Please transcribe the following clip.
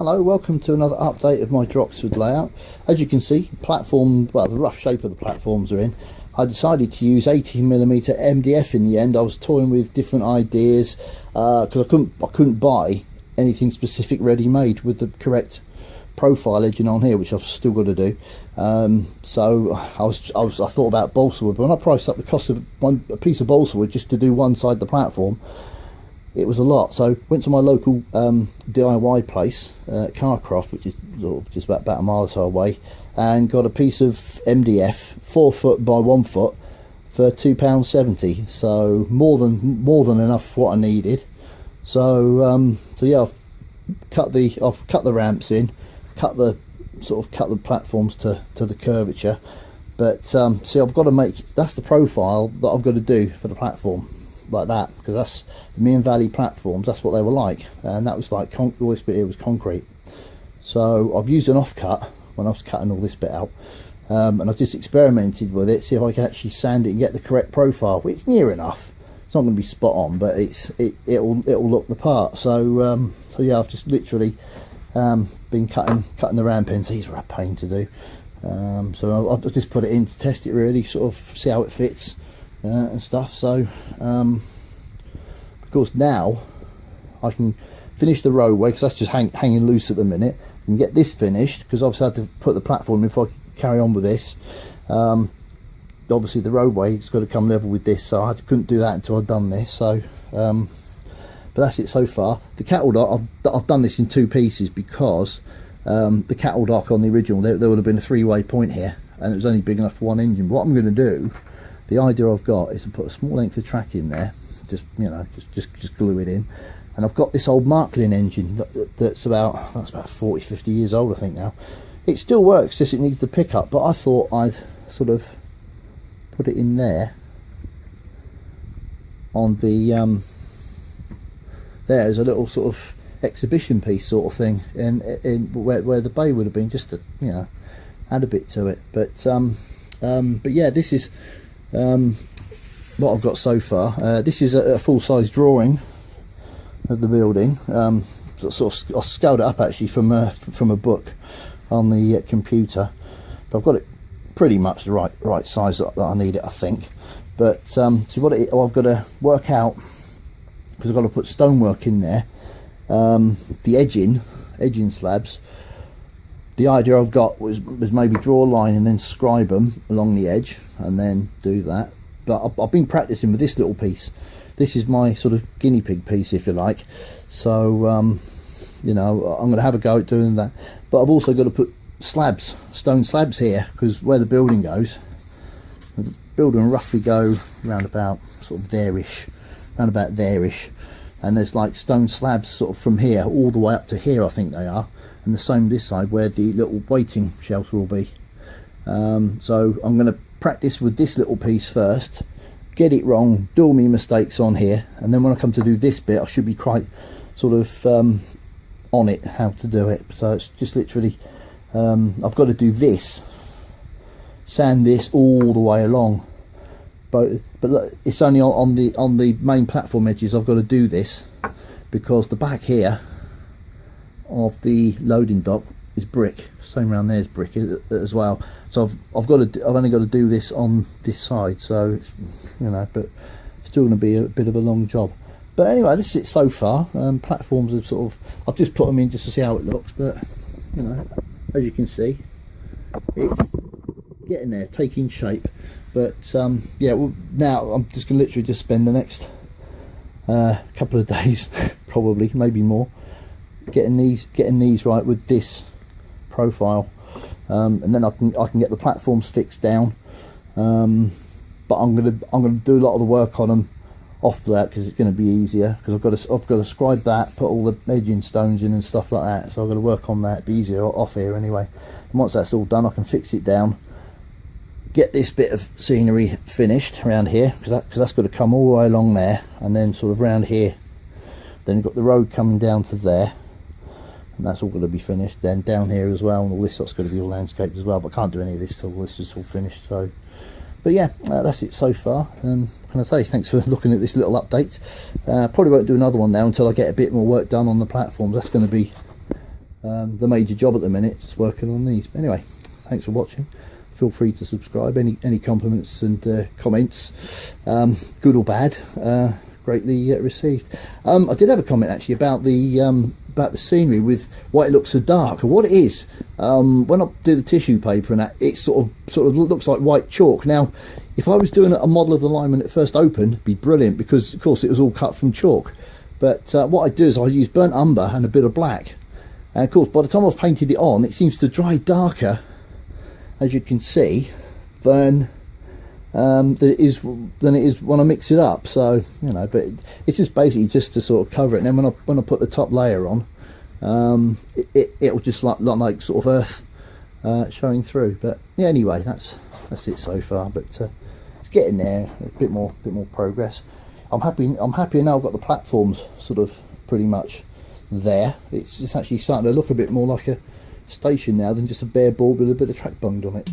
Hello, welcome to another update of my Droxford layout. As you can see, platform, well, the rough shape of the platforms are in. I decided to use 18mm MDF in the end. I was toying with different ideas because I couldn't buy anything specific ready-made with the correct profile edging on here, which I've still got to do. So I thought about balsa wood, but when I priced up the cost of a piece of balsa wood just to do one side of the platform, it was a lot. So went to my local DIY place, Carcroft, which is sort of just about a mile or so away, and got a piece of MDF 4 foot by 1 foot for £2.70. So more than enough for what I needed. So yeah, I've cut the ramps in, cut the platforms to the curvature. But see, I've got to make, that's the profile that I've got to do for the platform, like that, because that's the Meon Valley platforms, that's what they were like, and that was like all this bit here was concrete. So I've used an offcut when I was cutting all this bit out, and I've just experimented with it, see if I can actually sand it and get the correct profile. It's near enough, it's not going to be spot on, but it'll look the part. So so yeah, I've just literally been cutting the ramp ends. These are a pain to do. So I've just put it in to test it, really sort of see how it fits and stuff. So of course now I can finish the roadway, because that's just hanging loose at the minute, and get this finished, because obviously I had to put the platform in before I could carry on with this. Obviously the roadway has got to come level with this, so I couldn't do that until I'd done this. So but that's it so far. The cattle dock, I've done this in 2 pieces, because the cattle dock on the original, there would have been a 3-way point here, and it was only big enough for one engine. But what I'm going to do, the idea I've got, is to put a small length of track in there, just just glue it in. And I've got this old Marklin engine that's about 40-50 years old, I think now. It still works, just it needs the pickup, but I thought I'd sort of put it in there on the there's a little sort of exhibition piece sort of thing in where the bay would have been, just to, you know, add a bit to it. But yeah, this is what I've got so far. This is a full-size drawing of the building. Sort of I scaled it up actually from a book on the computer, but I've got it pretty much the right size that I need it, I think. But so what I've got to work out, because I've got to put stonework in there, the edging slabs. The idea I've got was maybe draw a line and then scribe them along the edge and then do that. But I've been practicing with this little piece. This is my sort of guinea pig piece, if you like. So you know, I'm going to have a go at doing that. But I've also got to put slabs, stone slabs here, because where the building goes, the building will roughly go round about sort of there-ish, round about there-ish. And there's like stone slabs sort of from here all the way up to here, I think they are. And the same this side, where the little waiting shelves will be. So I'm going to practice with this little piece first, get it wrong, do all my mistakes on here, and then when I come to do this bit, I should be quite sort of on it how to do it. So it's just literally I've got to do this, sand this all the way along, but look, it's only on the main platform edges I've got to do this, because the back here of the loading dock is brick, same around there is brick as well. So I've only got to do this on this side, so it's, you know, but it's still going to be a bit of a long job. But anyway, this is it so far. Platforms have sort of, I've just put them in just to see how it looks, but you know, as you can see, it's getting there, taking shape. But yeah, well, now I'm just going to literally just spend the next couple of days, probably maybe more, getting these right with this profile, and then I can get the platforms fixed down. But I'm gonna do a lot of the work on them off that, because it's going to be easier, because I've got to scribe that, put all the edging stones in and stuff like that. So I've got to work on that. It'd be easier off here anyway. And once that's all done, I can fix it down, get this bit of scenery finished around here, because that's got to come all the way along there, and then sort of around here. Then you've got the road coming down to there, and that's all going to be finished. Then down here as well, and all this stuff's going to be all landscaped as well, but I can't do any of this till this is all finished. So but yeah, that's it so far. Can I say thanks for looking at this little update. Probably won't do another one now until I get a bit more work done on the platforms. That's going to be the major job at the minute, just working on these. But anyway, thanks for watching. Feel free to subscribe. Any compliments and comments, good or bad, greatly received. I did have a comment actually about the scenery with why it looks so dark, and what it is, when I do the tissue paper and that, it sort of looks like white chalk. Now if I was doing a model of the line when it first opened, it'd be brilliant, because of course it was all cut from chalk. But what I do is I use burnt umber and a bit of black, and of course by the time I've painted it on, it seems to dry darker, as you can see, than it is when I mix it up. So you know, but it's just basically just to sort of cover it, and then when I put the top layer on, it'll just look like sort of earth showing through. But yeah, anyway, that's it so far. But it's getting there, a bit more progress. I'm happy now. I've got the platforms sort of pretty much there. It's actually starting to look a bit more like a station now than just a bare board with a bit of track bunged on it.